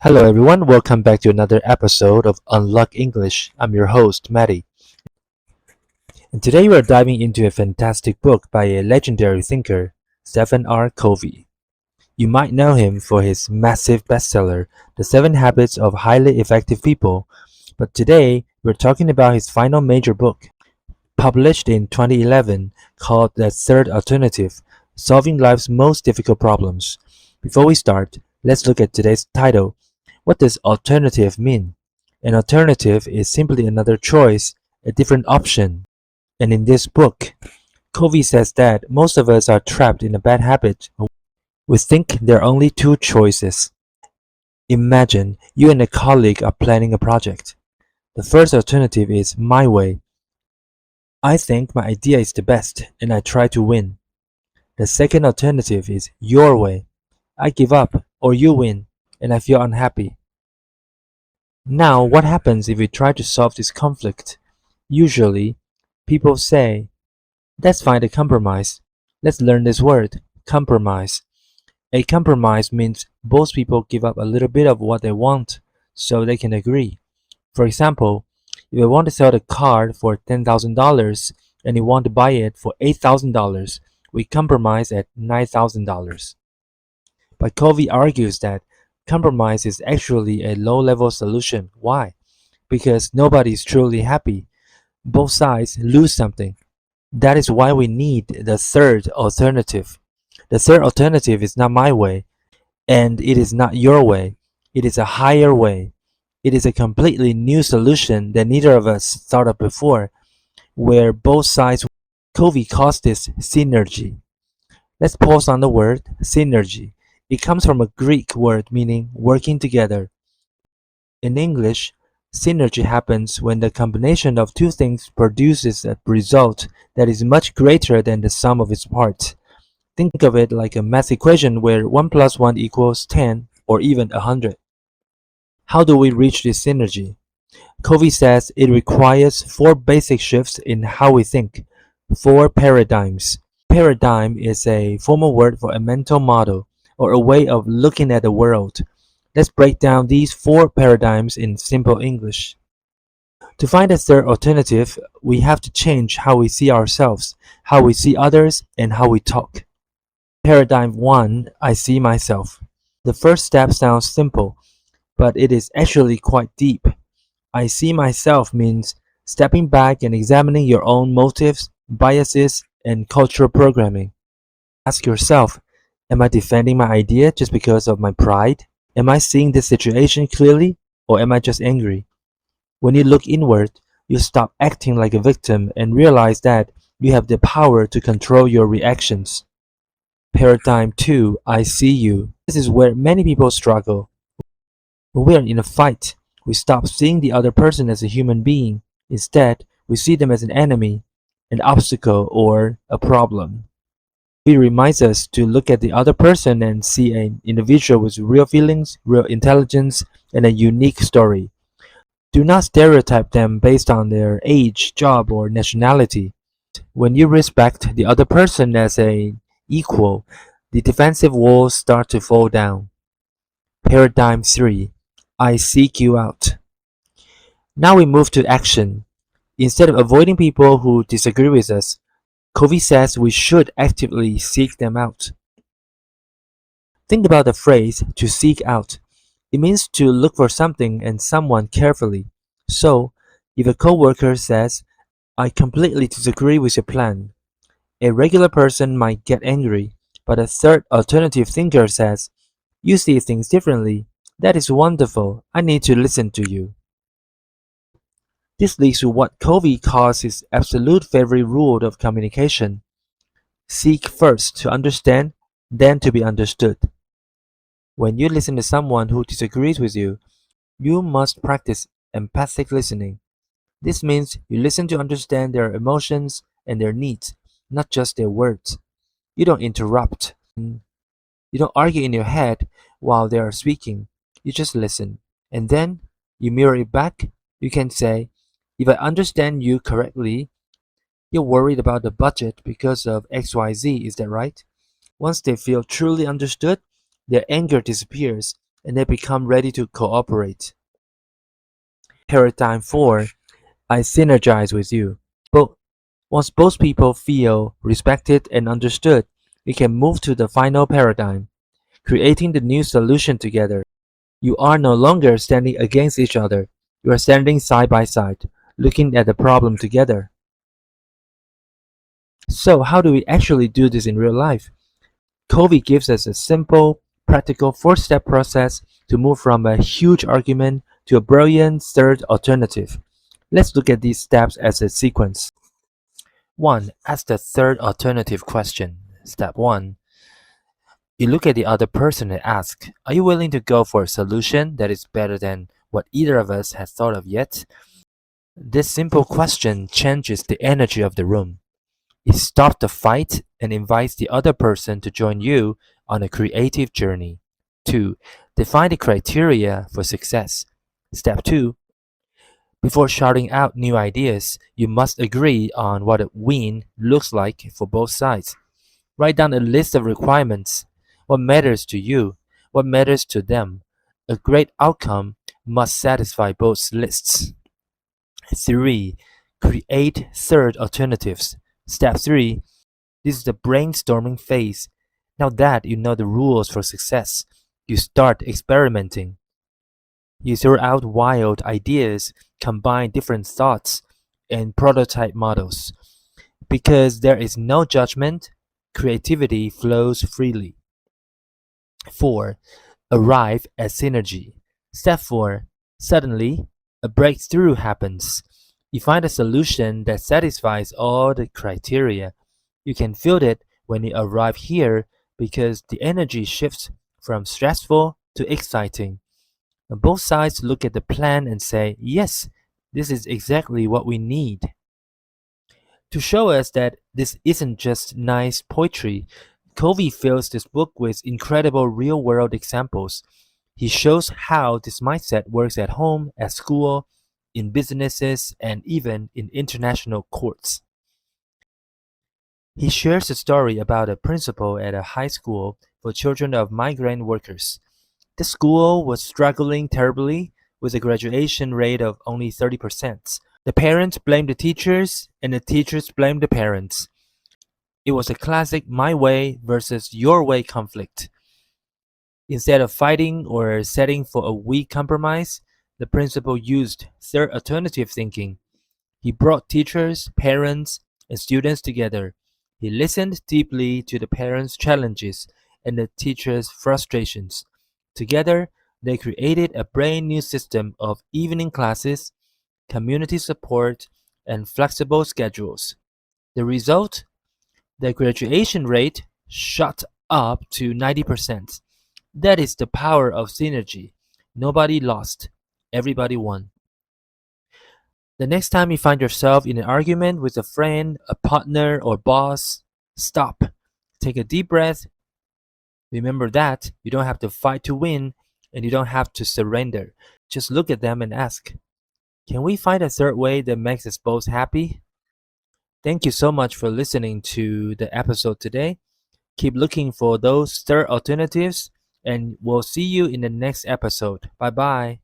Hello everyone, welcome back to another episode of Unlock English. I'm your host, Maddie. And today we're diving into a fantastic book by a legendary thinker, Stephen R. Covey. You might know him for his massive bestseller, The 7 Habits of Highly Effective People, but today we're talking about his final major book, published in 2011, called The Third Alternative, Solving Life's Most Difficult Problems. Before we start, let's look at today's title. What does alternative mean? An alternative is simply another choice, a different option. And in this book, Covey says that most of us are trapped in a bad habit. We think there are only two choices. Imagine you and a colleague are planning a project. The first alternative is my way. I think my idea is the best and I try to win. The second alternative is your way. I give up or you win and I feel unhappy. Now, what happens if we try to solve this conflict? Usually, people say, let's find a compromise. Let's learn this word, compromise. A compromise means both people give up a little bit of what they want so they can agree. For example, if I want to sell the car for $10,000 and you want to buy it for $8,000, we compromise at $9,000. But Covey argues that compromise is actually a low-level solution. Why? Because nobody is truly happy. Both sides lose something. That is why we need the third alternative. The third alternative is not my way, and it is not your way. It is a higher way. It is a completely new solution that neither of us thought of before, where both sides. Covey calls this synergy. Let's pause on the word synergy. It comes from a Greek word meaning working together. In English, synergy happens when the combination of two things produces a result that is much greater than the sum of its parts. Think of it like a math equation where 1 plus 1 equals 10 or even 100. How do we reach this synergy? Covey says it requires 4 basic shifts in how we think, 4 paradigms. Paradigm is a formal word for a mental model or a way of looking at the world. Let's break down these 4 paradigms in simple English. To find a third alternative, we have to change how we see ourselves, how we see others, and how we talk. Paradigm 1, I see myself. The first step sounds simple, but it is actually quite deep. I see myself means stepping back and examining your own motives, biases, and cultural programming. Ask yourself, am I defending my idea just because of my pride? Am I seeing this situation clearly, or am I just angry? When you look inward, you stop acting like a victim and realize that you have the power to control your reactions. Paradigm 2, I see you. This is where many people struggle. When we are in a fight, we stop seeing the other person as a human being. Instead, we see them as an enemy, an obstacle, or a problem. It reminds us to look at the other person and see an individual with real feelings, real intelligence, and a unique story. Do not stereotype them based on their age, job, or nationality. When you respect the other person as an equal, the defensive walls start to fall down. Paradigm 3, I seek you out. Now we move to action. Instead of avoiding people who disagree with us, Covey says we should actively seek them out. Think about the phrase to seek out. It means to look for something and someone carefully. So, if a coworker says, I completely disagree with your plan, a regular person might get angry, but a third alternative thinker says, you see things differently. That is wonderful. I need to listen to you. This leads to what Covey calls his absolute favorite rule of communication. Seek first to understand, then to be understood. When you listen to someone who disagrees with you, you must practice empathic listening. This means you listen to understand their emotions and their needs, not just their words. You don't interrupt. You don't argue in your head while they are speaking. You just listen. And then you mirror it back. You can say, if I understand you correctly, you're worried about the budget because of XYZ, is that right? Once they feel truly understood, their anger disappears and they become ready to cooperate. Paradigm 4, I synergize with you. But once both people feel respected and understood, we can move to the final paradigm, creating the new solution together. You are no longer standing against each other. You are standing side by side, looking at the problem together. So, how do we actually do this in real life? Covey gives us a simple, practical four-step process to move from a huge argument to a brilliant third alternative. Let's look at these steps as a sequence. 1. Ask the third alternative question. Step 1. You look at the other person and ask, are you willing to go for a solution that is better than what either of us has thought of yet? This simple question changes the energy of the room. It stops the fight and invites the other person to join you on a creative journey. 2. Define the criteria for success. Step 2. Before shouting out new ideas, you must agree on what a win looks like for both sides. Write down a list of requirements. What matters to you? What matters to them? A great outcome must satisfy both lists. 3. Create third alternatives. Step 3. This is the brainstorming phase. Now that you know the rules for success, you start experimenting. You throw out wild ideas, combine different thoughts, and prototype models. Because there is no judgment, creativity flows freely. 4. Arrive at synergy. Step 4. Suddenly, a breakthrough happens. You find a solution that satisfies all the criteria. You can feel it when you arrive here because the energy shifts from stressful to exciting. And both sides look at the plan and say, yes, this is exactly what we need. To show us that this isn't just nice poetry, Covey fills this book with incredible real world examples. He shows how this mindset works at home, at school, in businesses, and even in international courts. He shares a story about a principal at a high school for children of migrant workers. The school was struggling terribly with a graduation rate of only 30%. The parents blamed the teachers, and the teachers blamed the parents. It was a classic my way versus your way conflict. Instead of fighting or setting for a weak compromise, the principal used third alternative thinking. He brought teachers, parents, and students together. He listened deeply to the parents' challenges and the teachers' frustrations. Together, they created a brand new system of evening classes, community support, and flexible schedules. The result? The graduation rate shot up to 90%. That is the power of synergy. Nobody lost. Everybody won. The next time you find yourself in an argument with a friend, a partner, or boss, stop. Take a deep breath. Remember that you don't have to fight to win and you don't have to surrender. Just look at them and ask, can we find a third way that makes us both happy? Thank you so much for listening to the episode today. Keep looking for those third alternatives, and we'll see you in the next episode. Bye bye.